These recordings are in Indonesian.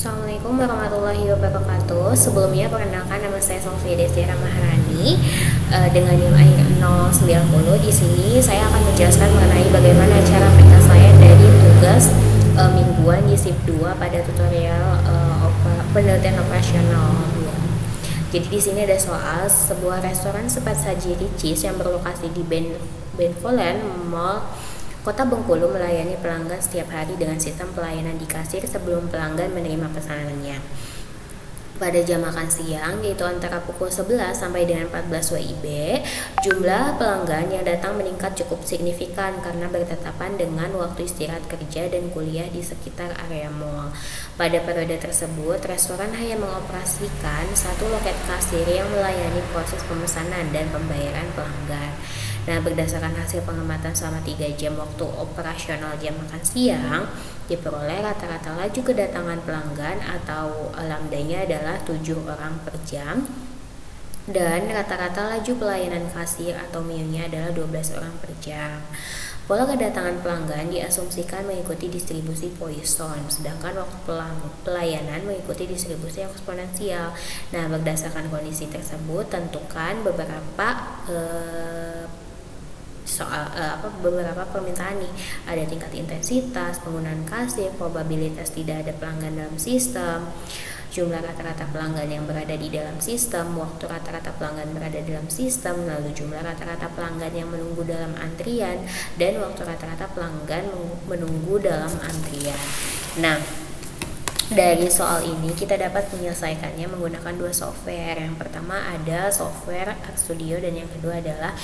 Assalamualaikum warahmatullahi wabarakatuh. Sebelumnya perkenalkan, nama saya Sofia Desira Maharani dengan NIM akhir 090. Di sini saya akan menjelaskan mengenai bagaimana cara penyelesaian dari tugas mingguan di SIP 2 pada tutorial penelitian operasional 2. Jadi di sini ada soal sebuah restoran cepat saji Ricis yang berlokasi di Benevolent Mall Kota Bengkulu melayani pelanggan setiap hari dengan sistem pelayanan di kasir sebelum pelanggan menerima pesanannya. Pada jam makan siang, yaitu antara pukul 11 sampai dengan 14 WIB, jumlah pelanggan yang datang meningkat cukup signifikan karena bertetapan dengan waktu istirahat kerja dan kuliah di sekitar area mall. Pada periode tersebut, restoran hanya mengoperasikan satu loket kasir yang melayani proses pemesanan dan pembayaran pelanggan. Nah, berdasarkan hasil pengamatan selama 3 jam waktu operasional jam makan siang, diperoleh rata-rata laju kedatangan pelanggan atau lambdanya adalah 7 orang per jam, dan rata-rata laju pelayanan kasir atau MIO-nya adalah 12 orang per jam. Pola kedatangan pelanggan diasumsikan mengikuti distribusi Poisson, sedangkan waktu pelayanan mengikuti distribusi eksponensial. Nah, berdasarkan kondisi tersebut, tentukan beberapa beberapa permintaan nih. Ada tingkat intensitas penggunaan kasir, probabilitas tidak ada pelanggan dalam sistem, jumlah rata-rata pelanggan yang berada di dalam sistem, waktu rata-rata pelanggan berada dalam sistem, lalu jumlah rata-rata pelanggan yang menunggu dalam antrian, dan waktu rata-rata pelanggan menunggu dalam antrian. Nah, dari soal ini kita dapat menyelesaikannya menggunakan 2 software. Yang pertama ada software RStudio dan yang kedua adalah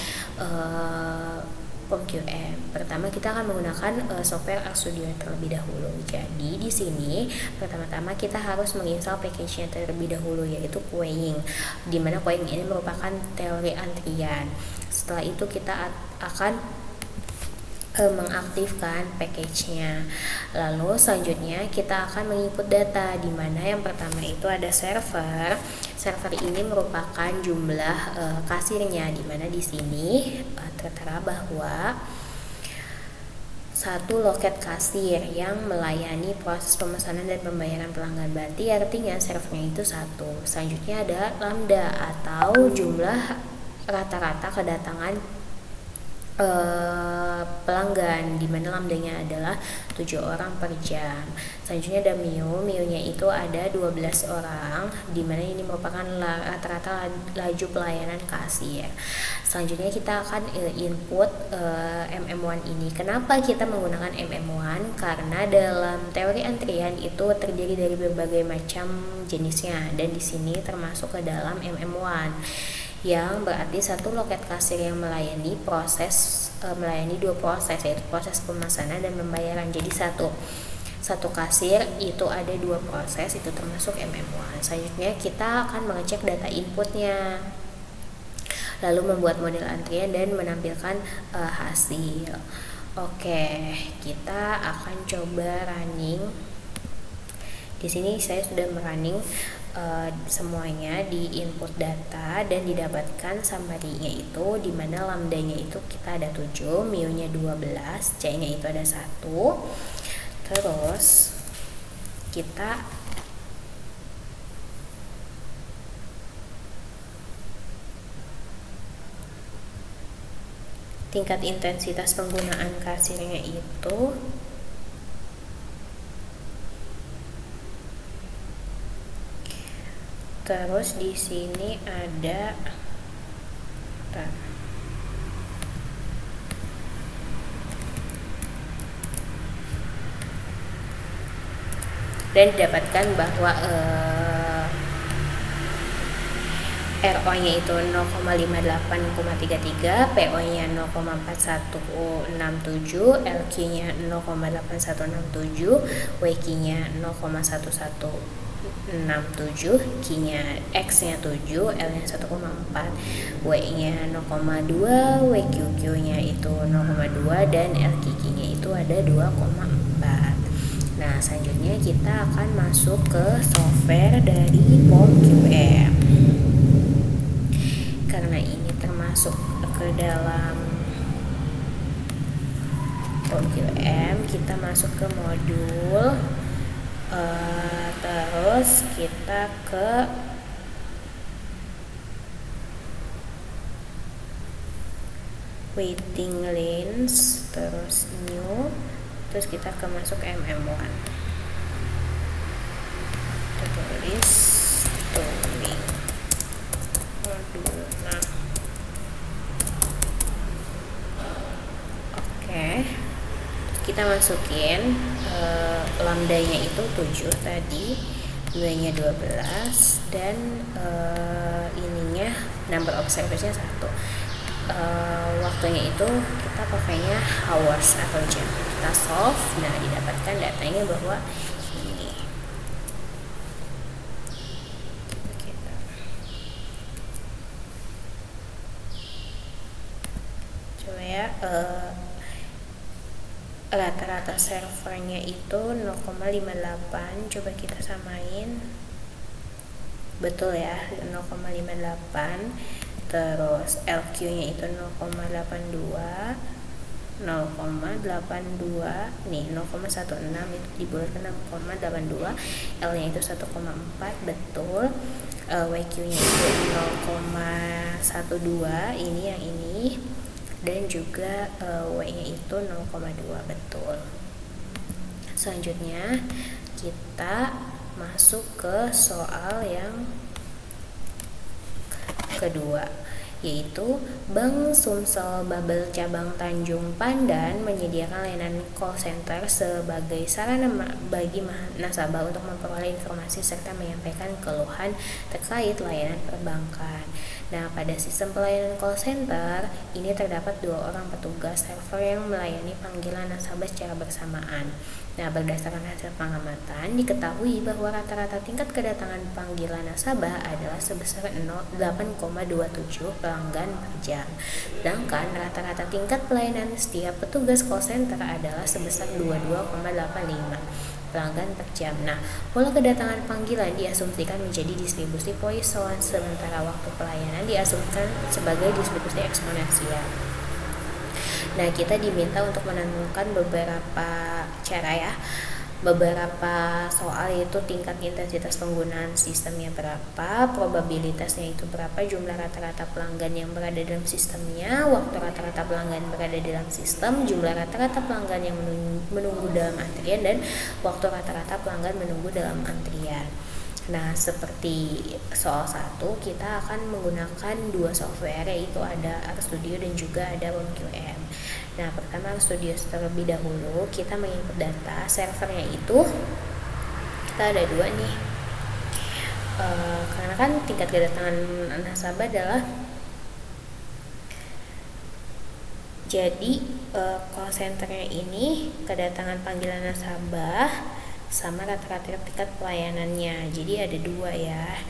PomQM. Pertama kita akan menggunakan software RStudio terlebih dahulu. Jadi di sini pertama-tama kita harus menginstal package-nya terlebih dahulu, yaitu Queuing. Di mana Queuing ini merupakan teori antrian. Setelah itu kita akan mengaktifkan package-nya. Lalu selanjutnya kita akan menginput data, di mana yang pertama itu ada server. Server ini merupakan jumlah kasirnya, di mana di sini tertera bahwa satu loket kasir yang melayani proses pemesanan dan pembayaran pelanggan, berarti artinya servernya itu 1. Selanjutnya ada lambda atau jumlah rata-rata kedatangan pelanggan, di mana lambdanya adalah 7 orang per jam. Selanjutnya ada MIO-nya itu ada 12 orang, di mana ini merupakan rata-rata laju pelayanan kasir. Selanjutnya kita akan input MM1 ini. Kenapa kita menggunakan MM1? Karena dalam teori antrian itu terdiri dari berbagai macam jenisnya, dan di sini termasuk ke dalam MM1, yang berarti satu loket kasir yang melayani 2 proses, yaitu proses pemesanan dan pembayaran. Jadi satu kasir itu ada 2 proses, itu termasuk MM1. Selanjutnya kita akan mengecek data inputnya, lalu membuat model antrian dan menampilkan hasil. Oke, kita akan coba running. Di sini saya sudah merunning semuanya di input data dan didapatkan summary-nya itu, di mana lambdanya itu kita ada 7, MIO-nya 12, C-nya itu ada 1. Terus kita tingkat intensitas penggunaan kasirnya itu terus di sini ada dan didapatkan bahwa RO-nya itu 0,58,33, PO-nya 0,4167, LQ-nya 0,8167, WQ-nya 0,1167, Q-nya X-nya 7, L-nya 1,4, W-nya 0,2, WQQ-nya itu 0,2, dan LQQ-nya itu ada 2,4. Nah, selanjutnya kita akan masuk ke software dari PomQM. Karena ini termasuk ke dalam PomQM, kita masuk ke modul Terus kita ke waiting list, terus new, terus kita ke masuk MM1, kita tulis tooling modul. Nah, oke, kita masukin lambdanya itu 7 tadi, 2 nya 12, dan ininya number of serversnya 1. Waktunya itu kita pakainya hours atau jam. Kita solve, nah didapatkan datanya bahwa ini. Kita coba ya, rata-rata servernya itu 0,58. Coba kita samain, betul ya, 0,58. Terus LQ-nya itu 0,82, 0,82 nih, 0,16 itu dibuat ke 0,82, L-nya itu 1,4, betul. WQ-nya itu 0,12, ini yang ini, dan juga W-nya itu 0,2, betul. Selanjutnya kita masuk ke soal yang kedua, yaitu Bank Sumsel Babel Cabang Tanjung Pandan menyediakan layanan call center sebagai sarana bagi nasabah untuk memperoleh informasi serta menyampaikan keluhan terkait layanan perbankan. Nah, pada sistem pelayanan call center ini terdapat 2 orang petugas server yang melayani panggilan nasabah secara bersamaan. Nah, berdasarkan hasil pengamatan, diketahui bahwa rata-rata tingkat kedatangan panggilan nasabah adalah sebesar 8,27 pelanggan per jam. Sedangkan rata-rata tingkat pelayanan setiap petugas call center adalah sebesar 22,85 pelanggan per jam. Nah, pola kedatangan panggilan diasumsikan menjadi distribusi Poisson, sementara waktu pelayanan diasumsikan sebagai distribusi eksponensial. Nah, kita diminta untuk menentukan beberapa cara ya, beberapa soal, yaitu tingkat intensitas penggunaan sistemnya berapa, probabilitasnya itu berapa, jumlah rata-rata pelanggan yang berada dalam sistemnya, waktu rata-rata pelanggan berada dalam sistem, jumlah rata-rata pelanggan yang menunggu dalam antrian, dan waktu rata-rata pelanggan menunggu dalam antrian. Nah, seperti soal 1, kita akan menggunakan 2 software, yaitu ada RStudio dan juga ada POMQM. Nah, pertama RStudio terlebih dahulu, kita menginput data servernya itu, kita ada 2 nih, karena kan tingkat kedatangan nasabah adalah, jadi call centernya ini kedatangan panggilan nasabah sama rata-rata tingkat pelayanannya, jadi ada 2 ya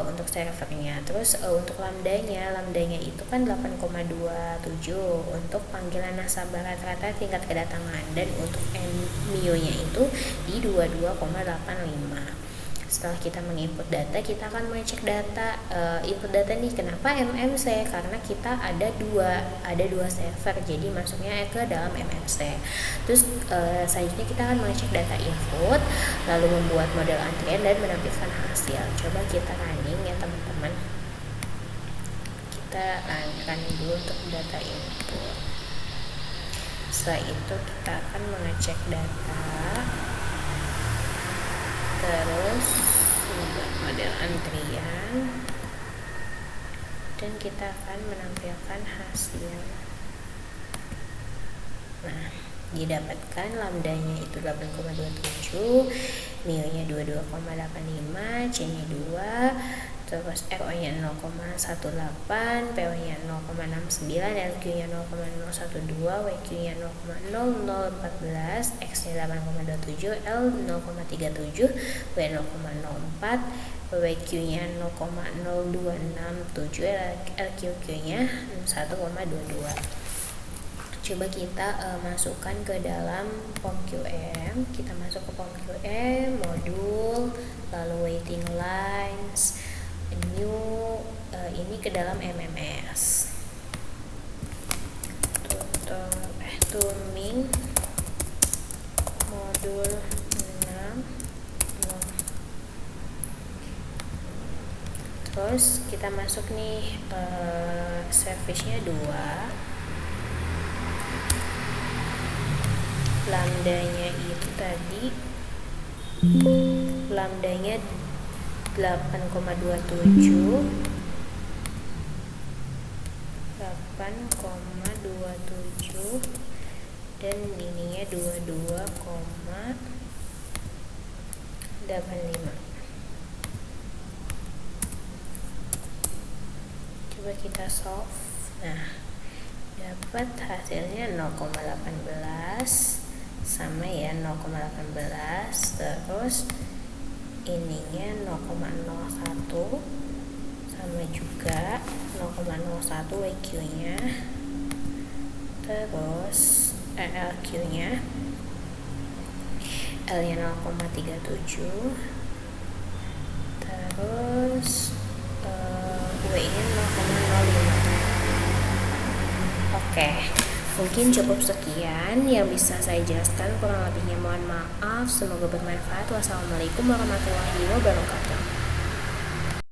untuk servernya. Terus untuk lambdanya itu kan 8,27 untuk panggilan nasabah rata-rata tingkat kedatangan, dan untuk MIO-nya itu di 22,85. Setelah kita menginput data, kita akan mengecek data, input data nih, kenapa MMC, karena kita ada dua server, jadi masuknya ke dalam MMC. Terus selanjutnya kita akan mengecek data input, lalu membuat model antrian dan menampilkan hasil. Coba kita running ya teman-teman, kita running dulu untuk data input. Setelah itu kita akan mengecek data, terus membuat model antrian, dan kita akan menampilkan hasil. Nah, didapatkan lambdanya itu 8,27, MIO-nya 22,85, C-nya 2, terus RO-nya 0,18, PO-nya 0,69, LQ-nya 0,012, WQ-nya 0,0014, X-nya 8,27, L 0,37, W 0,04, WQ-nya 0,0267, LQQ-nya 1,22. Coba kita masukkan ke dalam POMQM. Kita masuk ke POMQM, modul, lalu waiting lines, new, ini ke dalam MMS. Tuning modul 6, Terus kita masuk nih service-nya 2, lambdanya itu tadi lambdanya 8,27 dan ininya 22,85. Coba kita solve. Nah, dapat hasilnya 0,18 sama ya, 0,18, terus ininya 0,01 sama juga 0,01 WQ nya, terus LQ nya L nya 0,37, terus W nya 0,05. Oke, mungkin cukup sekian yang bisa saya jelaskan, kurang lebihnya mohon maaf. Semoga bermanfaat. Wassalamualaikum warahmatullahi wabarakatuh.